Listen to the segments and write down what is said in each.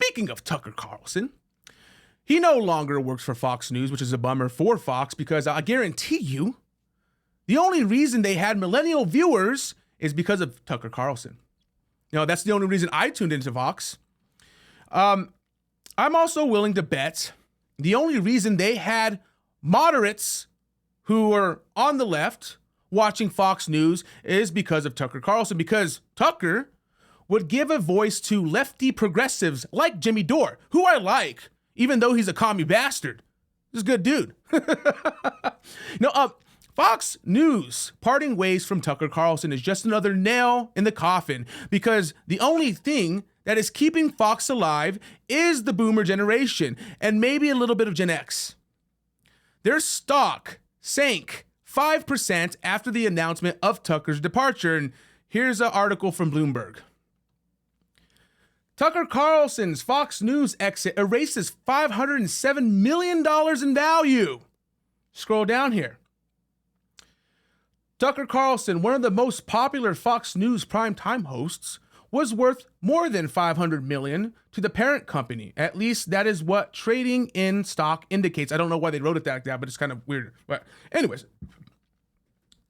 speaking of Tucker Carlson, he no longer works for Fox News, which is a bummer for Fox, because I guarantee you, the only reason they had millennial viewers is because of Tucker Carlson. That's the only reason I tuned into Fox. I'm also willing to bet the only reason they had moderates who were on the left watching Fox News is because of Tucker Carlson, because Tucker would give a voice to lefty progressives like Jimmy Dore, who I like, even though he's a commie bastard. He's a good dude. Fox News parting ways from Tucker Carlson is just another nail in the coffin, because the only thing that is keeping Fox alive is the boomer generation and maybe a little bit of Gen X. Their stock sank 5% after the announcement of Tucker's departure. And here's an article from Bloomberg. Tucker Carlson's Fox News exit erases $507 million in value. Scroll down here. Tucker Carlson, one of the most popular Fox News primetime hosts, was worth more than $500 million to the parent company. At least that is what trading in stock indicates. I don't know why they wrote it like that, but it's kind of weird. But anyways,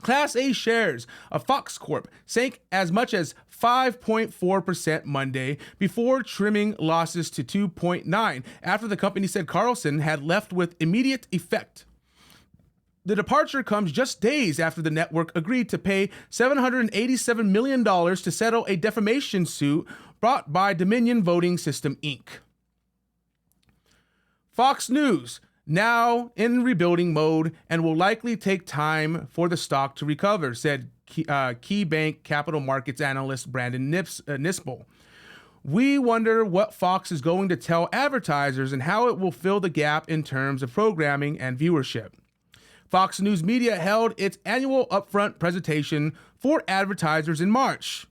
Class A shares of Fox Corp sank as much as 5.4% Monday before trimming losses to 2.9% after the company said Carlson had left with immediate effect. The departure comes just days after the network agreed to pay $787 million to settle a defamation suit brought by Dominion Voting System, Inc. Fox News, now in rebuilding mode and will likely take time for the stock to recover, said KeyBank Capital Markets analyst Brandon Nispel. We wonder what Fox is going to tell advertisers and how it will fill the gap in terms of programming and viewership. Fox News Media held its annual upfront presentation for advertisers in March.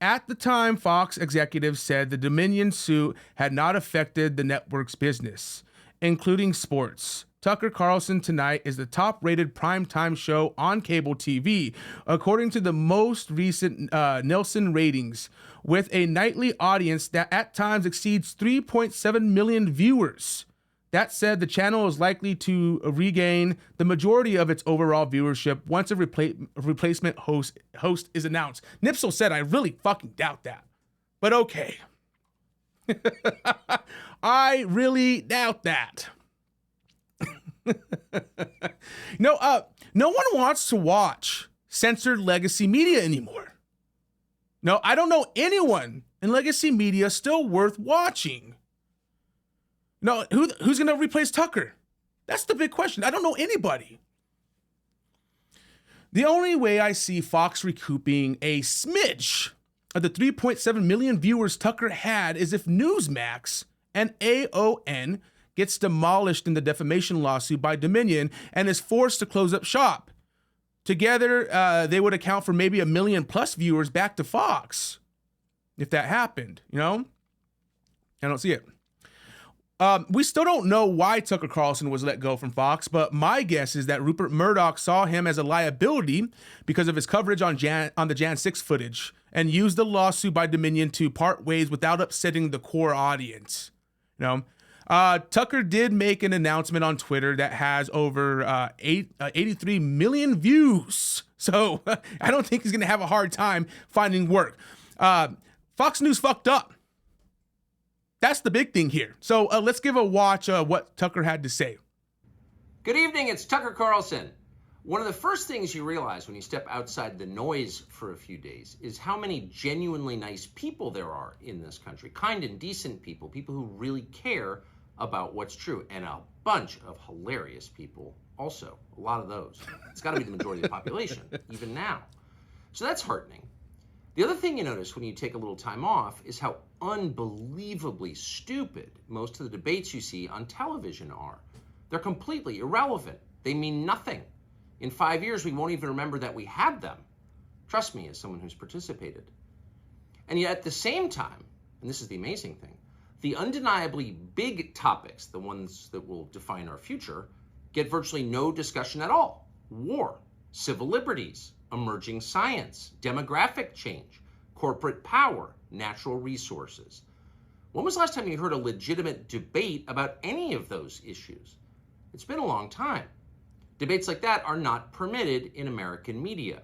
At the time, Fox executives said the Dominion suit had not affected the network's business, including sports. Tucker Carlson Tonight is the top-rated primetime show on cable TV, according to the most recent Nielsen ratings, with a nightly audience that at times exceeds 3.7 million viewers. That said, the channel is likely to regain the majority of its overall viewership once a replacement host is announced. Nipsel said, I really fucking doubt that. But okay. I really doubt that. No one wants to watch censored legacy media anymore. No, I don't know anyone in legacy media still worth watching. No, who's going to replace Tucker? That's the big question. I don't know anybody. The only way I see Fox recouping a smidge of the 3.7 million viewers Tucker had is if Newsmax and AON gets demolished in the defamation lawsuit by Dominion and is forced to close up shop. Together, they would account for maybe 1 million plus viewers back to Fox. If that happened, I don't see it. We still don't know why Tucker Carlson was let go from Fox, but my guess is that Rupert Murdoch saw him as a liability because of his coverage on the Jan 6 footage and used the lawsuit by Dominion to part ways without upsetting the core audience. Tucker did make an announcement on Twitter that has over 83 million views. So I don't think he's going to have a hard time finding work. Fox News fucked up. That's the big thing here. So let's give a watch what Tucker had to say. Good evening, it's Tucker Carlson. One of the first things you realize when you step outside the noise for a few days is how many genuinely nice people there are in this country. Kind and decent people who really care about what's true, and a bunch of hilarious people also. A lot of those. It's got to be the majority of the population, even now. So that's heartening. The other thing you notice when you take a little time off is how unbelievably stupid most of the debates you see on television are. They're completely irrelevant. They mean nothing. In 5 years, we won't even remember that we had them. Trust me, as someone who's participated. And yet at the same time, and this is the amazing thing, the undeniably big topics, the ones that will define our future, get virtually no discussion at all. War, civil liberties, emerging science, demographic change, corporate power, natural resources. When was the last time you heard a legitimate debate about any of those issues? It's been a long time. Debates like that are not permitted in American media.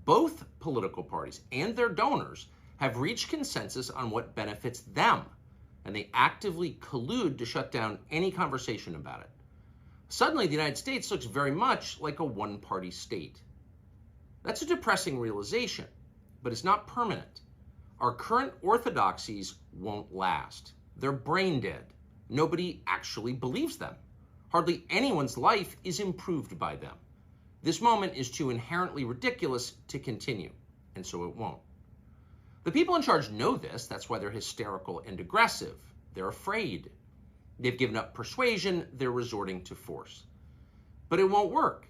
Both political parties and their donors have reached consensus on what benefits them, and they actively collude to shut down any conversation about it. Suddenly, the United States looks very much like a one-party state. That's a depressing realization, but it's not permanent. Our current orthodoxies won't last. They're brain dead. Nobody actually believes them. Hardly anyone's life is improved by them. This moment is too inherently ridiculous to continue, and so it won't. The people in charge know this. That's why they're hysterical and aggressive. They're afraid. They've given up persuasion. They're resorting to force. But it won't work.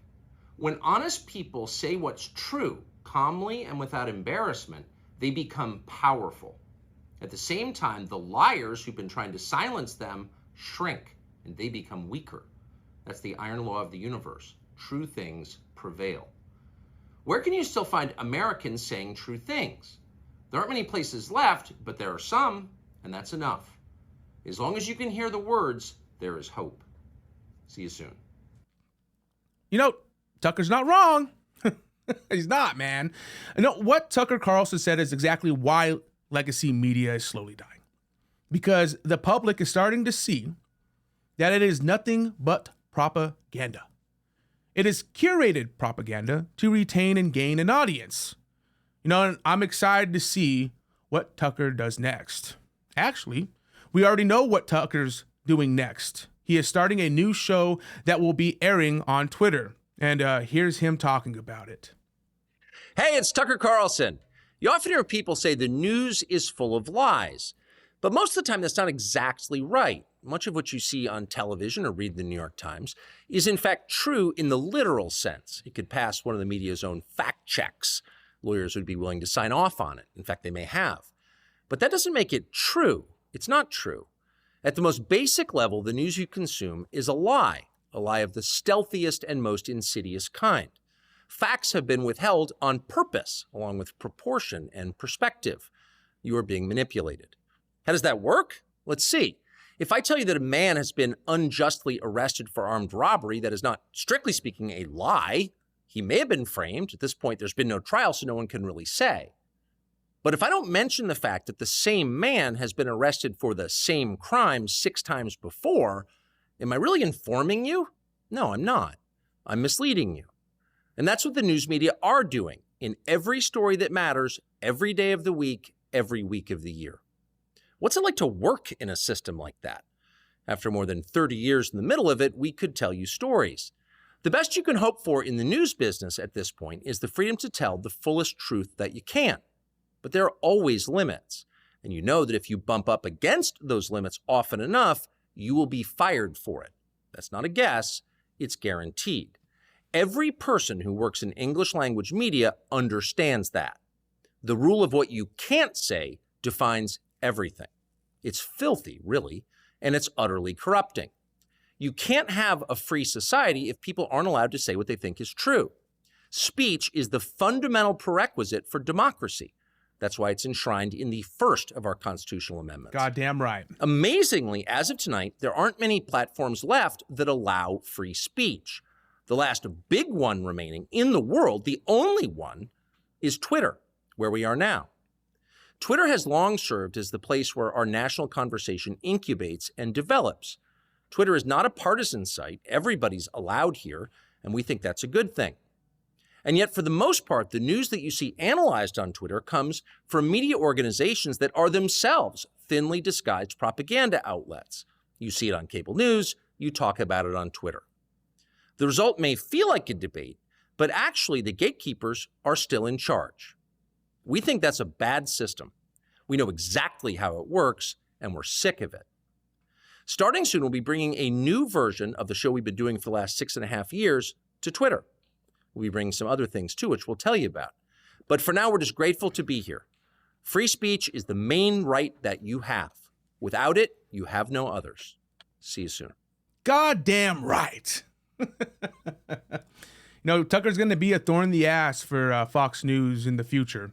When honest people say what's true, calmly and without embarrassment, they become powerful. At the same time, the liars who've been trying to silence them shrink, and they become weaker. That's the iron law of the universe. True things prevail. Where can you still find Americans saying true things? There aren't many places left, but there are some, and that's enough. As long as you can hear the words, there is hope. See you soon. You know, Tucker's not wrong. He's not, man. You know, what Tucker Carlson said is exactly why legacy media is slowly dying. Because the public is starting to see that it is nothing but propaganda. It is curated propaganda to retain and gain an audience. You know, and I'm excited to see what Tucker does next. Actually, we already know what Tucker's doing next. He is starting a new show that will be airing on Twitter. And here's him talking about it. Hey, it's Tucker Carlson. You often hear people say the news is full of lies. But most of the time, that's not exactly right. Much of what you see on television or read the New York Times is in fact true in the literal sense. It could pass one of the media's own fact checks. Lawyers would be willing to sign off on it. In fact, they may have. But that doesn't make it true. It's not true. At the most basic level, the news you consume is a lie of the stealthiest and most insidious kind. Facts have been withheld on purpose, along with proportion and perspective. You are being manipulated. How does that work? Let's see. If I tell you that a man has been unjustly arrested for armed robbery, that is not, strictly speaking, a lie. He may have been framed. At this point, there's been no trial, so no one can really say. But if I don't mention the fact that the same man has been arrested for the same crime 6 times before, am I really informing you? No, I'm not. I'm misleading you. And that's what the news media are doing in every story that matters, every day of the week, every week of the year. What's it like to work in a system like that? After more than 30 years in the middle of it, we could tell you stories. The best you can hope for in the news business at this point is the freedom to tell the fullest truth that you can. But there are always limits. And you know that if you bump up against those limits often enough, you will be fired for it. That's not a guess, it's guaranteed. Every person who works in English language media understands that. The rule of what you can't say defines everything. It's filthy, really, and it's utterly corrupting. You can't have a free society if people aren't allowed to say what they think is true. Speech is the fundamental prerequisite for democracy. That's why it's enshrined in the first of our constitutional amendments. Goddamn right. Amazingly, as of tonight, there aren't many platforms left that allow free speech. The last big one remaining in the world, the only one, is Twitter, where we are now. Twitter has long served as the place where our national conversation incubates and develops. Twitter is not a partisan site. Everybody's allowed here, and we think that's a good thing. And yet, for the most part, the news that you see analyzed on Twitter comes from media organizations that are themselves thinly disguised propaganda outlets. You see it on cable news, you talk about it on Twitter. The result may feel like a debate, but actually the gatekeepers are still in charge. We think that's a bad system. We know exactly how it works, and we're sick of it. Starting soon, we'll be bringing a new version of the show we've been doing for the last 6.5 years to Twitter. We'll be bringing some other things too, which we'll tell you about. But for now, we're just grateful to be here. Free speech is the main right that you have. Without it, you have no others. See you soon. Goddamn right. You know, Tucker's going to be a thorn in the ass for Fox News in the future.